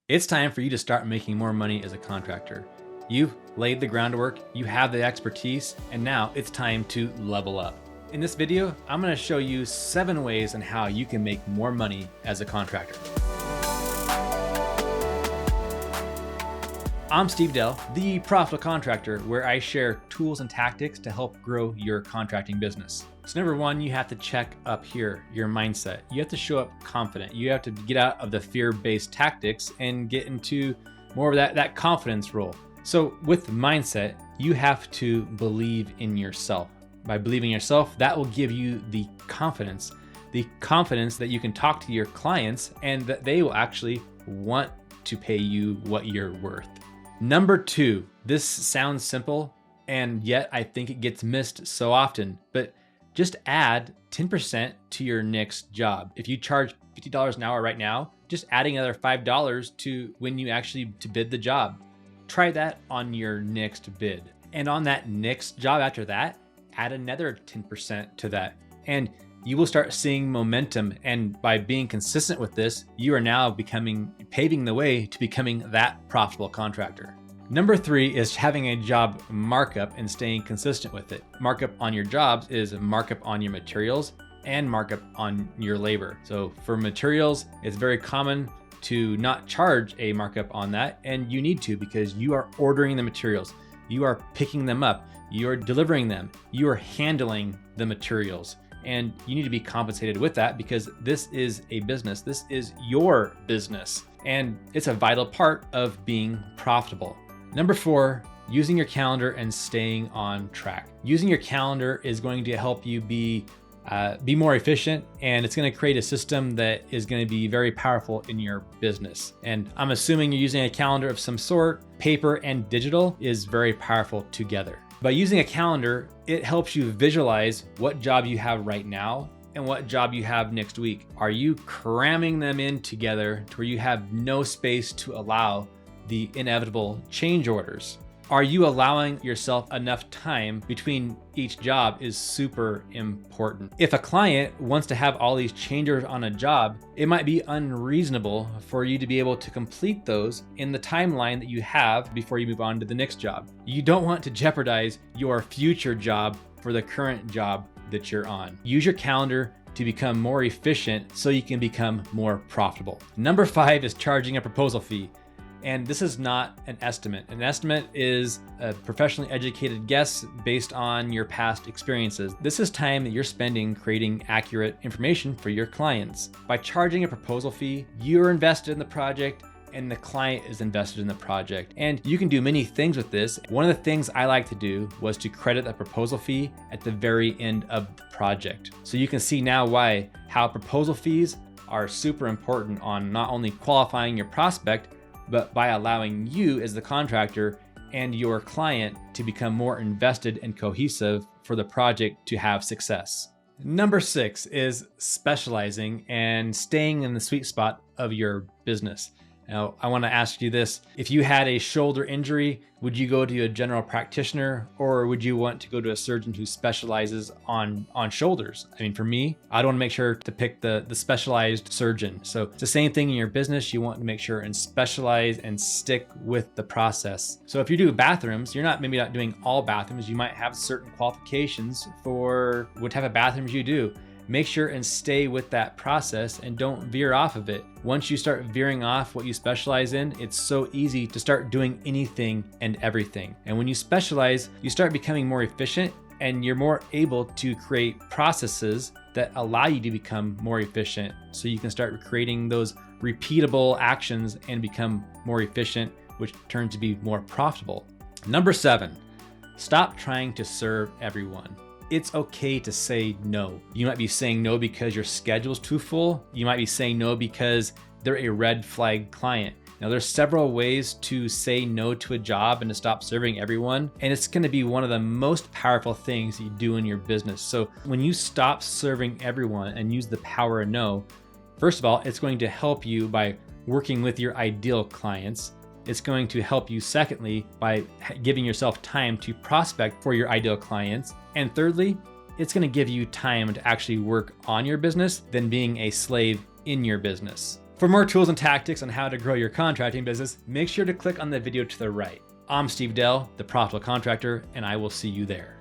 It's time for you to start making more money as a contractor. You've laid the groundwork, you have the expertise, and now it's time to level up. In this video, I'm going to show you 7 ways on how you can make more money as a contractor. I'm Steve Dell, the Profitable Contractor, where I share tools and tactics to help grow your contracting business. So number 1, you have to check up here, your mindset. You have to show up confident. You have to get out of the fear-based tactics and get into more of that confidence role. So with mindset, you have to believe in yourself. By believing in yourself, that will give you the confidence that you can talk to your clients and that they will actually want to pay you what you're worth. Number 2, this sounds simple, and yet I think it gets missed so often, but just add 10% to your next job. If you charge $50 an hour right now, just adding another $5 to when you actually to bid the job. Try that on your next bid. And on that next job after that, add another 10% to that. And you will start seeing momentum. And by being consistent with this, you are now paving the way to becoming that profitable contractor. Number 3 is having a job markup and staying consistent with it. Markup on your jobs is markup on your materials and markup on your labor. So for materials, it's very common to not charge a markup on that, and you need to because you are ordering the materials, you are picking them up, you are delivering them, you are handling the materials, and you need to be compensated with that because this is a business. This is your business, and it's a vital part of being profitable. Number 4, using your calendar and staying on track. Using your calendar is going to help you be more efficient, and it's going to create a system that is going to be very powerful in your business. And I'm assuming you're using a calendar of some sort. Paper and digital is very powerful together. By using a calendar, it helps you visualize what job you have right now and what job you have next week. Are you cramming them in together to where you have no space to allow the inevitable change orders? Are you allowing yourself enough time between each job is super important. If a client wants to have all these change orders on a job, it might be unreasonable for you to be able to complete those in the timeline that you have before you move on to the next job. You don't want to jeopardize your future job for the current job that you're on. Use your calendar to become more efficient so you can become more profitable. Number 5 is charging a proposal fee. And this is not an estimate. An estimate is a professionally educated guess based on your past experiences. This is time that you're spending creating accurate information for your clients. By charging a proposal fee, you're invested in the project and the client is invested in the project. And you can do many things with this. One of the things I like to do was to credit that proposal fee at the very end of the project. So you can see now how proposal fees are super important on not only qualifying your prospect, but by allowing you as the contractor and your client to become more invested and cohesive for the project to have success. Number 6 is specializing and staying in the sweet spot of your business. Now, I want to ask you this. If you had a shoulder injury, would you go to a general practitioner or would you want to go to a surgeon who specializes on shoulders? I mean, for me, I'd want to make sure to pick the specialized surgeon. So it's the same thing in your business. You want to make sure and specialize and stick with the process. So if you do bathrooms, you're maybe not doing all bathrooms. You might have certain qualifications for what type of bathrooms you do. Make sure and stay with that process and don't veer off of it. Once you start veering off what you specialize in, it's so easy to start doing anything and everything. And when you specialize, you start becoming more efficient and you're more able to create processes that allow you to become more efficient. So you can start creating those repeatable actions and become more efficient, which turns to be more profitable. Number 7, stop trying to serve everyone. It's okay to say no. You might be saying no because your schedule's too full. You might be saying no because they're a red flag client. Now, there's several ways to say no to a job and to stop serving everyone. And it's going to be one of the most powerful things you do in your business. So when you stop serving everyone and use the power of no, first of all, it's going to help you by working with your ideal clients. It's going to help you, secondly, by giving yourself time to prospect for your ideal clients. And thirdly, it's going to give you time to actually work on your business than being a slave in your business. For more tools and tactics on how to grow your contracting business, make sure to click on the video to the right. I'm Steve Dell, the Profitable Contractor, and I will see you there.